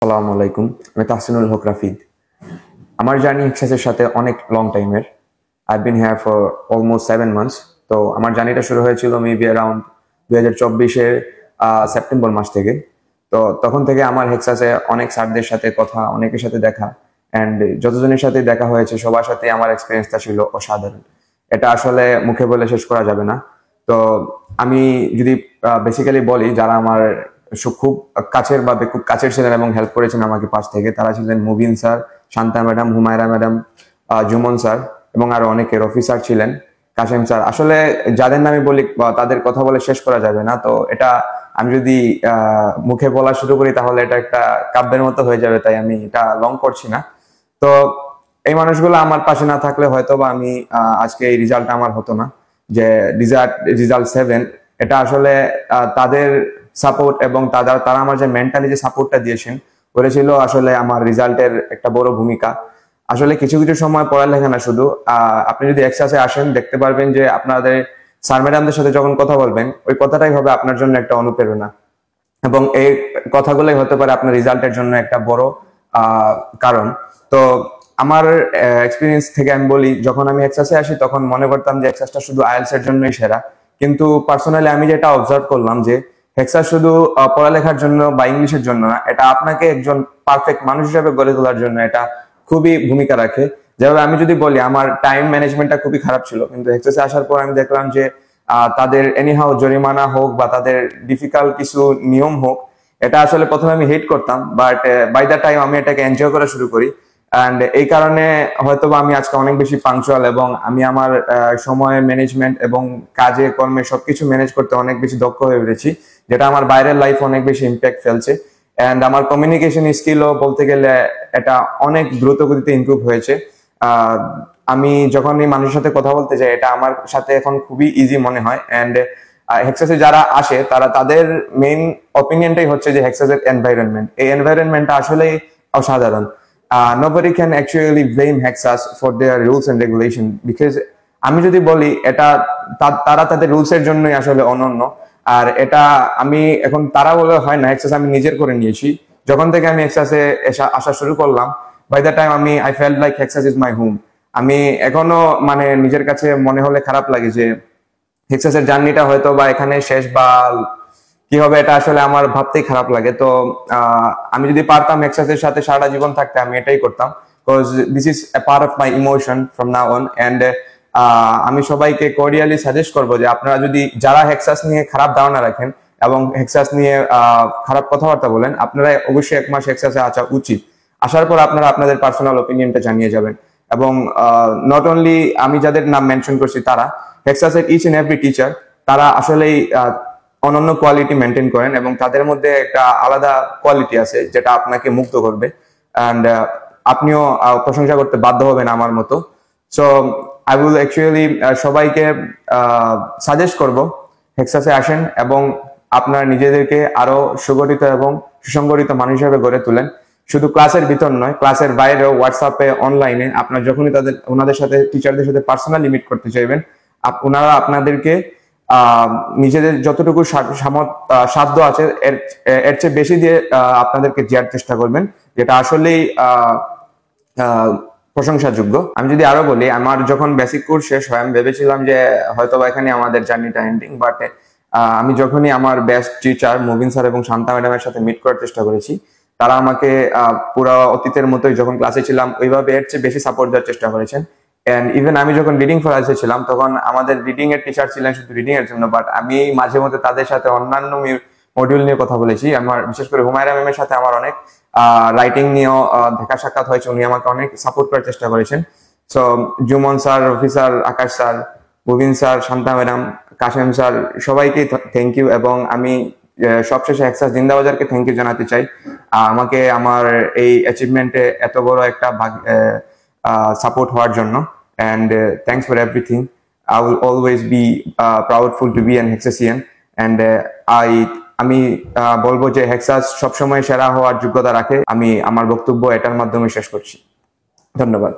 আসসালামু আলাইকুম। আমি তাহসিনুল হক রাফিদ। আমার জার্নি হেক্সাসের সাথে অনেক লং টাইমের। I been here for almost 7 months. তো আমার জার্নিটা শুরু হয়েছিল মেবি অ্যারাউন্ড 2024-এর সেপ্টেম্বর মাস থেকে। তো তখন থেকে আমার হেক্সাসে অনেক স্যারদের সাথে কথা, অনেকের সাথে দেখা, অ্যান্ড যতজনের সাথে দেখা হয়েছে সবার সাথে আমার এক্সপিরিয়েন্সটা ছিল অসাধারণ। এটা আসলে মুখে বলে শেষ করা যাবে না। তো আমি যদি বেসিক্যালি বলি, যারা আমার খুব কাছের বা খুব কাছের ছিলেন এবং হেল্প করেছেন আমাকে পাশ থেকে, তারা ছিলেন Mubin sir, Shanta madam, Humaira madam, Jumon sir এবং আরো অনেকে, রফি স্যার ছিলেন, কাশেম স্যার। আসলে যাদের নামে বলি তাদের কথা বলে শেষ করা যাবে না। তো এটা আমি যদি মুখে বলা শুরু করি তাহলে এটা একটা কাব্যের মতো হয়ে যাবে, তাই আমি এটা লং করছি না। তো এই মানুষগুলো আমার পাশে না থাকলে হয়তো বা আমি আজকে এই রেজাল্টটা আমার হতো না। যে রেজাল্ট 7, এটা আসলে তাদের সাপোর্ট এবং তারা আমার যে মেন্টালি যে সাপোর্টটা দিয়েছেন ওটা ছিল আসলে আমার রেজাল্টের একটা বড় ভূমিকা। আসলে কিছু কিছু সময় পড়ালেখা না শুধু, আপনি যদি এক্সাসে আসেন দেখতে পারবেন যে আপনাদের স্যার ম্যাডামদের সাথে যখন কথা বলবেন ওই কথাটাই হবে আপনার জন্য একটা অনুপ্রেরণা, এবং এই কথাগুলোই হতে পারে আপনার রেজাল্টের জন্য একটা বড় কারণ। তো আমার এক্সপিরিয়েন্স থেকে আমি বলি, যখন আমি এক্সাসে আসি তখন মনে করতাম যে এক্সাসটা শুধু আইএলস এর জন্যই সেরা, কিন্তু পার্সোনালি আমি যেটা অবজার্ভ করলাম যে হেক্সাস শুধু পড়ালেখার জন্য বা ইংলিশের জন্য না, এটা আপনাকে একজন পারফেক্ট মানুষ হিসেবে গড়ে তোলার জন্য এটা খুবই ভূমিকা রাখে। যেভাবে আমি যদি বলি, আমার টাইম ম্যানেজমেন্টটা খুবই খারাপ ছিল, কিন্তু হেক্সাসে আসার পর আমি দেখলাম যে তাদের এনিহাও জরিমানা হোক বা তাদের ডিফিকাল্ট কিছু নিয়ম হোক, এটা আসলে প্রথমে আমি হেট করতাম, বাট বাই দ্য টাইম আমি এটাকে এনজয় করা শুরু করি। অ্যান্ড এই কারণে হয়তোবা আমি আজকে অনেক বেশি পাংচুয়াল এবং আমি আমার সময় ম্যানেজমেন্ট এবং কাজে কর্মে সবকিছু ম্যানেজ করতে অনেক বেশি দক্ষ হয়ে উঠেছি, যেটা আমার বাইরের লাইফ অনেক বেশি ইম্প্যাক্ট ফেলছে। অ্যান্ড আমার কমিউনিকেশন স্কিলও বলতে গেলে এটা অনেক দ্রুত গতিতে ইমপ্রুভ হয়েছে। আমি যখন এই মানুষের সাথে কথা বলতে যাই এটা আমার সাথে এখন খুবই ইজি মনে হয়। অ্যান্ড হেক্সাসে যারা আসে তাদের মেইন অপিনিয়নটাই হচ্ছে যে হেক্সাসের এনভায়রনমেন্ট, এই এনভায়রনমেন্টটা আসলেই অসাধারণ। Nobody can actually blame Hexas for their rules and regulation, because আমি যদি বলি এটা তারা তাদের রুলস এর জন্যই আসলে অনন্য। আর এটা আমি এখন তারা বলে হয় না, হেক্সাস আমি নিজের করে নিয়েছি। যখন থেকে আমি হেক্সাসে আসা শুরু করলাম, by the time I felt like Hexas is my home. আমি এখনো মানে নিজের কাছে মনে হলে খারাপ লাগে যে হেক্সাসের জার্নিটা হয়তো বা এখানে শেষ, বা কি হবে এটা আসলে আমার ভাবতেই খারাপ লাগে। তো আমি যদি পারতাম হেক্সাসের সাথে সারা জীবন থাকতে আমি এটাই করতাম, because this is a part of my emotion from now on. And আমি সবাইকে কোরিয়ালি সাজেস্ট করবো যে আপনারা যদি যারা হেক্সাস নিয়ে খারাপ ধারণা রাখেন এবং হেক্সাস নিয়ে খারাপ কথাবার্তা বলেন, আপনারা অবশ্যই 1 মাস হেক্সাসে আসা উচিত। আসার পর আপনারা আপনাদের পার্সোনাল ওপিনিয়নটা জানিয়ে যাবেন। এবং নট অনলি আমি যাদের নাম মেনশন করছি, তারা হেক্সাসের ইচ এন্ড এভরি টিচার, তারা আসলেই অনন্য কোয়ালিটি মেনটেন করেন এবং তাদের মধ্যে একটা আলাদা কোয়ালিটি আছে যেটা আপনাকে মুগ্ধ করবে। অ্যান্ড আপনিও প্রশংসা করতে বাধ্য হবেন আমার মতো। সো আই উইল অ্যাকচুয়ালি সবাইকে সাজেস্ট করব হেক্সাসে আসেন এবং আপনার নিজেদেরকে আরো সুগঠিত এবং সুসংগঠিত মানুষ হিসেবে গড়ে তুলেন। শুধু ক্লাসের ভিতর নয়, ক্লাসের বাইরেও, হোয়াটসঅ্যাপে, অনলাইনে আপনার যখনই ওনাদের সাথে, টিচারদের সাথে পার্সোনালি মিট করতে চাইবেন, ওনারা আপনাদেরকে নিজেদের যতটুকু সাধ্য আছে এর চেয়ে বেশি দিয়ে আপনাদেরকে দেওয়ার চেষ্টা করবেন, যেটা আসলেই প্রশংসাযোগ্য। আমি যদি আরো বলি, আমার যখন বেসিক কোর্স শেষ হয় আমি ভেবেছিলাম যে হয়তো এখানে আমাদের জার্নিটা এন্ডিং, বাট আমি যখনই আমার বেস্ট টিচার মুবিন স্যার এবং শান্তা ম্যাডামের সাথে মিট করার চেষ্টা করেছি, তারা আমাকে পুরো অতীতের মতোই যখন ক্লাসে ছিলাম ওইভাবে এর চেয়ে বেশি সাপোর্ট দেওয়ার চেষ্টা করেছেন। এন্ড ইভেন আমি যখন রিডিং ফরাইসে ছিলাম তখন আমাদের রিডিং এর টিচার ছিলেন শুধু রিডিং এর জন্য, বাট আমি মাঝে মধ্যে তাদের সাথে অন্যান্য মডিউল নিয়ে কথা বলেছি। আমার বিশেষ করে হুমায়রা ম্যামের সাথে আমার অনেক রাইটিং নিয়েও দেখা সাক্ষাৎ হয়েছে, উনি আমাকে অনেক সাপোর্ট করার চেষ্টা করেছেন। So Jumon sir, Rafi sir, Akash sir, Mubin sir, Shanta madam, Kashem sir, সবাইকে থ্যাংক ইউ। এবং আমি সবশেষে হেক্সাস জিন্দাবাজারকে থ্যাংক ইউ জানাতে চাই আমাকে আমার এই অ্যাচিভমেন্টে এত বড় একটা সাপোর্ট হওয়ার জন্য। And thanks for everything. I will always be proudful to be an Hexasian. And আমি বলবো যে হেক্সাস সবসময় সেরা হওয়ার যোগ্যতা রাখে। আমি আমার বক্তব্য এটার মাধ্যমে শেষ করছি। ধন্যবাদ।